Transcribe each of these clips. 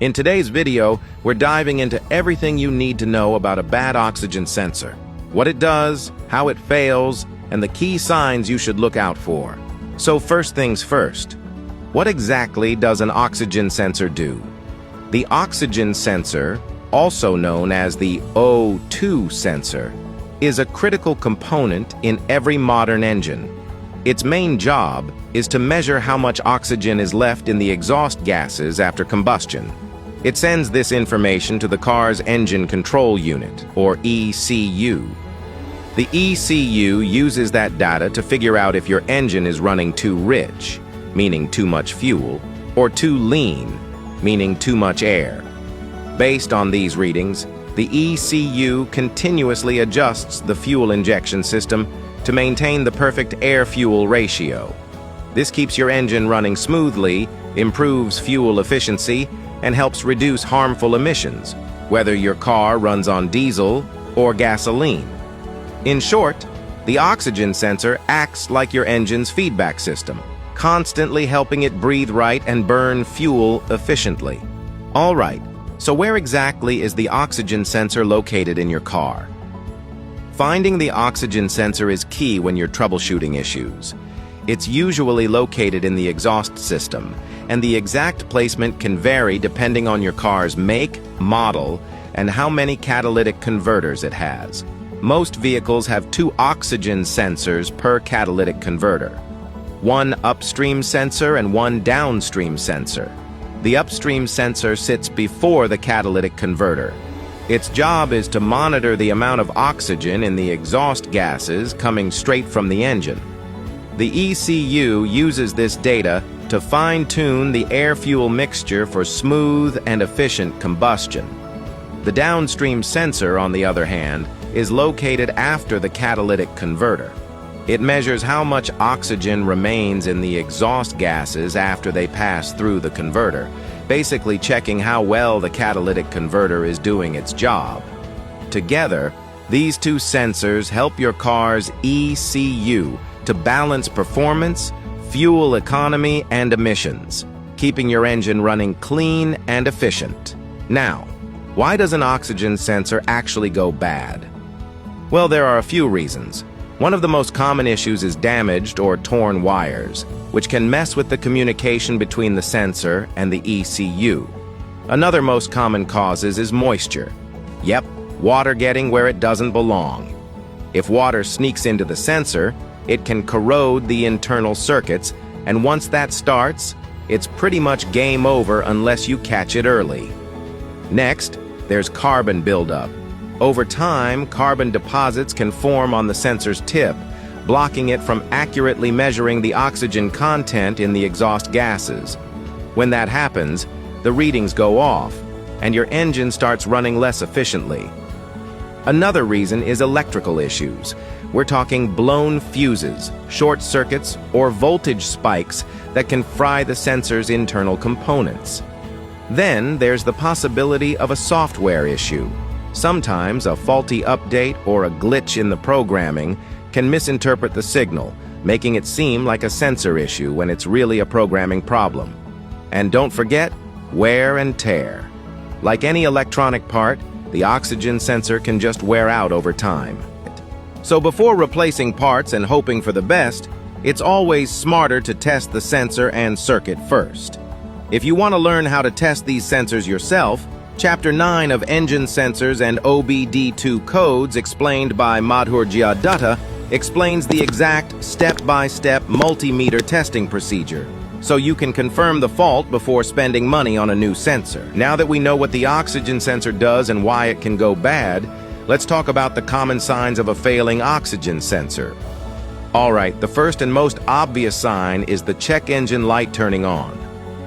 In today's video, we're diving into everything you need to know about a bad oxygen sensor, what it does, how it fails, and the key signs you should look out for. So first things first, what exactly does an oxygen sensor do? The oxygen sensor, also known as the O2 sensor, is a critical component in every modern engine. Its main job is to measure how much oxygen is left in the exhaust gases after combustion. It sends this information to the car's engine control unit, or ECU. The ECU uses that data to figure out if your engine is running too rich, meaning too much fuel, or too lean, meaning too much air. Based on these readings, the ECU continuously adjusts the fuel injection system to maintain the perfect air-fuel ratio. This keeps your engine running smoothly, improves fuel efficiency, and helps reduce harmful emissions, whether your car runs on diesel or gasoline. In short, the oxygen sensor acts like your engine's feedback system, constantly helping it breathe right and burn fuel efficiently. All right, so where exactly is the oxygen sensor located in your car? Finding the oxygen sensor is key when you're troubleshooting issues. It's usually located in the exhaust system, and the exact placement can vary depending on your car's make, model, and how many catalytic converters it has. Most vehicles have 2 oxygen sensors per catalytic converter, one upstream sensor and one downstream sensor. The upstream sensor sits before the catalytic converter. Its job is to monitor the amount of oxygen in the exhaust gases coming straight from the engine. The ECU uses this data to fine-tune the air-fuel mixture for smooth and efficient combustion. The downstream sensor, on the other hand, is located after the catalytic converter. It measures how much oxygen remains in the exhaust gases after they pass through the converter, basically checking how well the catalytic converter is doing its job. Together, these 2 sensors help your car's ECU to balance performance, fuel economy, and emissions, keeping your engine running clean and efficient. Now, why does an oxygen sensor actually go bad? Well, there are a few reasons. One of the most common issues is damaged or torn wires, which can mess with the communication between the sensor and the ECU. Another most common causes is moisture. Yep, water getting where it doesn't belong. If water sneaks into the sensor, it can corrode the internal circuits, and once that starts, it's pretty much game over unless you catch it early. Next, there's carbon buildup. Over time, carbon deposits can form on the sensor's tip, blocking it from accurately measuring the oxygen content in the exhaust gases. When that happens, the readings go off, and your engine starts running less efficiently. Another reason is electrical issues. We're talking blown fuses, short circuits, or voltage spikes that can fry the sensor's internal components. Then there's the possibility of a software issue. Sometimes a faulty update or a glitch in the programming can misinterpret the signal, making it seem like a sensor issue when it's really a programming problem. And don't forget, wear and tear. Like any electronic part, the oxygen sensor can just wear out over time. So before replacing parts and hoping for the best, it's always smarter to test the sensor and circuit first. If you want to learn how to test these sensors yourself, Chapter 9 of Engine Sensors and OBD2 Codes, explained by Madhur Jiadatta, explains the exact step-by-step multimeter testing procedure, so you can confirm the fault before spending money on a new sensor. Now that we know what the oxygen sensor does and why it can go bad, let's talk about the common signs of a failing oxygen sensor. All right, the first and most obvious sign is the check engine light turning on.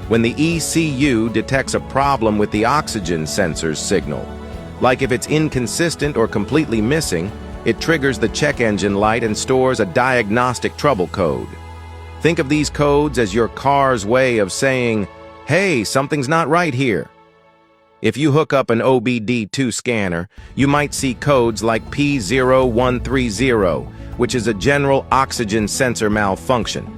When the ECU detects a problem with the oxygen sensor's signal, like if it's inconsistent or completely missing, it triggers the check engine light and stores a diagnostic trouble code. Think of these codes as your car's way of saying, hey, something's not right here. If you hook up an OBD2 scanner, you might see codes like P0130, which is a general oxygen sensor malfunction.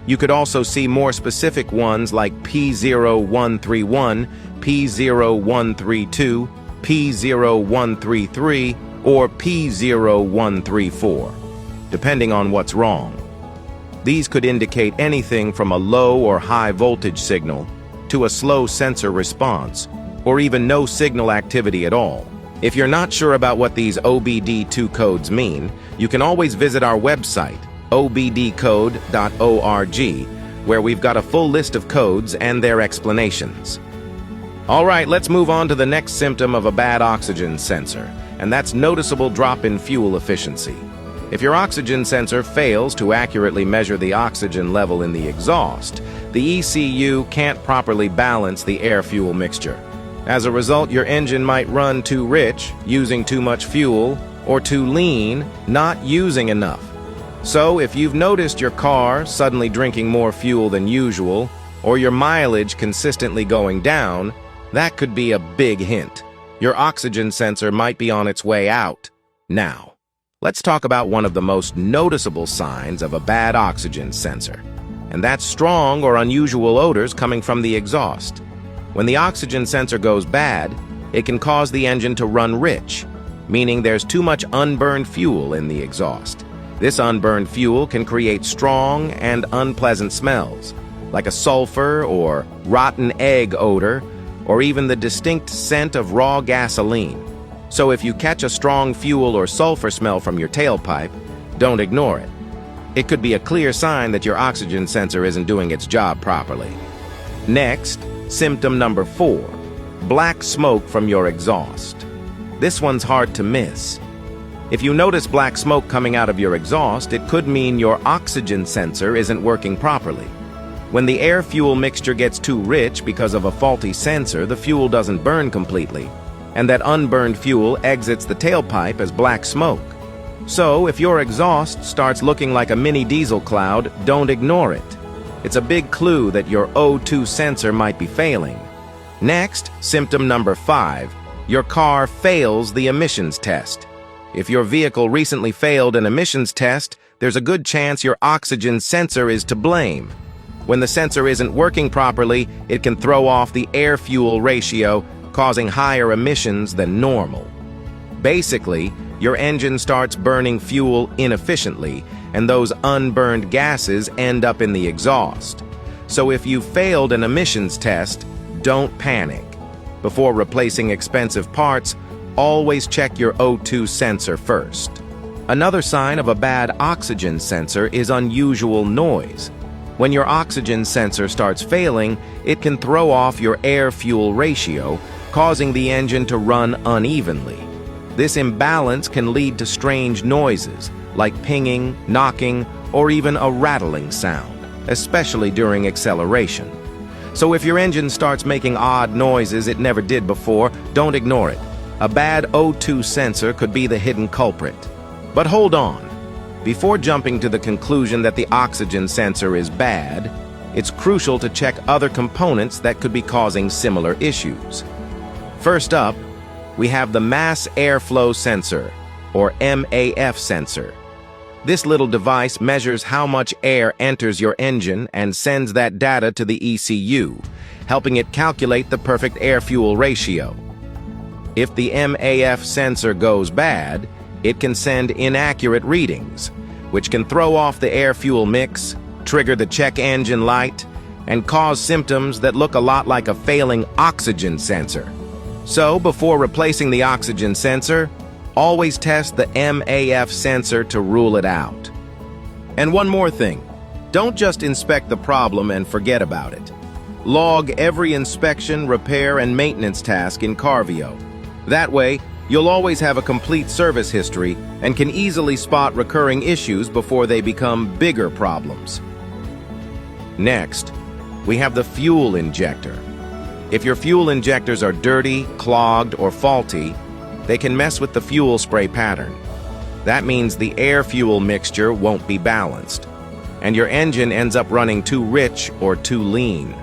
You could also see more specific ones like P0131, P0132, P0133, or P0134, depending on what's wrong. These could indicate anything from a low or high voltage signal to a slow sensor response, or even no signal activity at all. If you're not sure about what these OBD2 codes mean, you can always visit our website, obdcode.org, where we've got a full list of codes and their explanations. All right, let's move on to the next symptom of a bad oxygen sensor, and that's noticeable drop in fuel efficiency. If your oxygen sensor fails to accurately measure the oxygen level in the exhaust, the ECU can't properly balance the air-fuel mixture. As a result, your engine might run too rich, using too much fuel, or too lean, not using enough. So, if you've noticed your car suddenly drinking more fuel than usual, or your mileage consistently going down, that could be a big hint. Your oxygen sensor might be on its way out. Now, let's talk about one of the most noticeable signs of a bad oxygen sensor, and that's strong or unusual odors coming from the exhaust. When the oxygen sensor goes bad, it can cause the engine to run rich, meaning there's too much unburned fuel in the exhaust. This unburned fuel can create strong and unpleasant smells, like a sulfur or rotten egg odor, or even the distinct scent of raw gasoline. So if you catch a strong fuel or sulfur smell from your tailpipe, don't ignore it. It could be a clear sign that your oxygen sensor isn't doing its job properly. Next, symptom number 4, black smoke from your exhaust. This one's hard to miss. If you notice black smoke coming out of your exhaust, it could mean your oxygen sensor isn't working properly. When the air-fuel mixture gets too rich because of a faulty sensor, the fuel doesn't burn completely, and that unburned fuel exits the tailpipe as black smoke. So, if your exhaust starts looking like a mini diesel cloud, don't ignore it. It's a big clue that your O2 sensor might be failing. Next, symptom number 5, your car fails the emissions test. If your vehicle recently failed an emissions test, there's a good chance your oxygen sensor is to blame. When the sensor isn't working properly, it can throw off the air-fuel ratio, causing higher emissions than normal. Basically, your engine starts burning fuel inefficiently, and those unburned gases end up in the exhaust. So if you failed an emissions test, don't panic. Before replacing expensive parts, always check your O2 sensor first. Another sign of a bad oxygen sensor is unusual noise. When your oxygen sensor starts failing, it can throw off your air-fuel ratio, causing the engine to run unevenly. This imbalance can lead to strange noises, like pinging, knocking, or even a rattling sound, especially during acceleration. So if your engine starts making odd noises it never did before, don't ignore it. A bad O2 sensor could be the hidden culprit. But hold on. Before jumping to the conclusion that the oxygen sensor is bad, it's crucial to check other components that could be causing similar issues. First up, we have the mass airflow sensor, or MAF sensor. This little device measures how much air enters your engine and sends that data to the ECU, helping it calculate the perfect air-fuel ratio. If the MAF sensor goes bad, it can send inaccurate readings, which can throw off the air-fuel mix, trigger the check engine light, and cause symptoms that look a lot like a failing oxygen sensor. So, before replacing the oxygen sensor, always test the MAF sensor to rule it out. And one more thing, don't just inspect the problem and forget about it. Log every inspection, repair, and maintenance task in Carvio. That way, you'll always have a complete service history and can easily spot recurring issues before they become bigger problems. Next, we have the fuel injector. If your fuel injectors are dirty, clogged, or faulty, they can mess with the fuel spray pattern. That means the air-fuel mixture won't be balanced, and your engine ends up running too rich or too lean.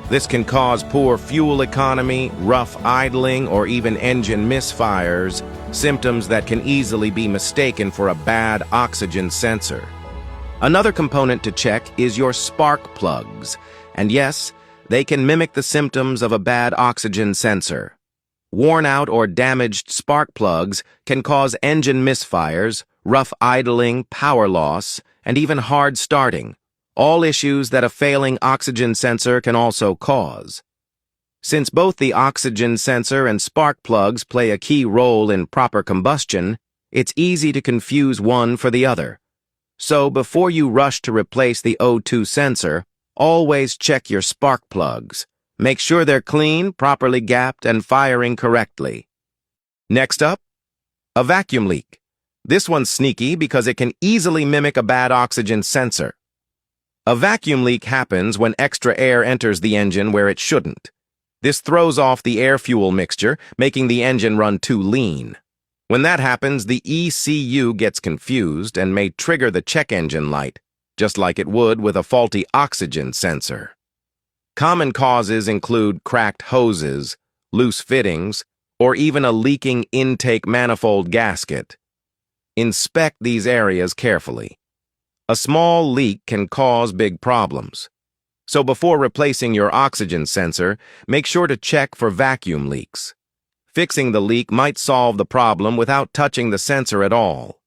This can cause poor fuel economy, rough idling, or even engine misfires, symptoms that can easily be mistaken for a bad oxygen sensor. Another component to check is your spark plugs. And yes, they can mimic the symptoms of a bad oxygen sensor. Worn out or damaged spark plugs can cause engine misfires, rough idling, power loss, and even hard starting, all issues that a failing oxygen sensor can also cause. Since both the oxygen sensor and spark plugs play a key role in proper combustion, it's easy to confuse one for the other. So before you rush to replace the O2 sensor, always check your spark plugs. Make sure they're clean, properly gapped, and firing correctly. Next up, a vacuum leak. This one's sneaky because it can easily mimic a bad oxygen sensor. A vacuum leak happens when extra air enters the engine where it shouldn't. This throws off the air-fuel mixture, making the engine run too lean. When that happens, the ECU gets confused and may trigger the check engine light, just like it would with a faulty oxygen sensor. Common causes include cracked hoses, loose fittings, or even a leaking intake manifold gasket. Inspect these areas carefully. A small leak can cause big problems. So before replacing your oxygen sensor, make sure to check for vacuum leaks. Fixing the leak might solve the problem without touching the sensor at all.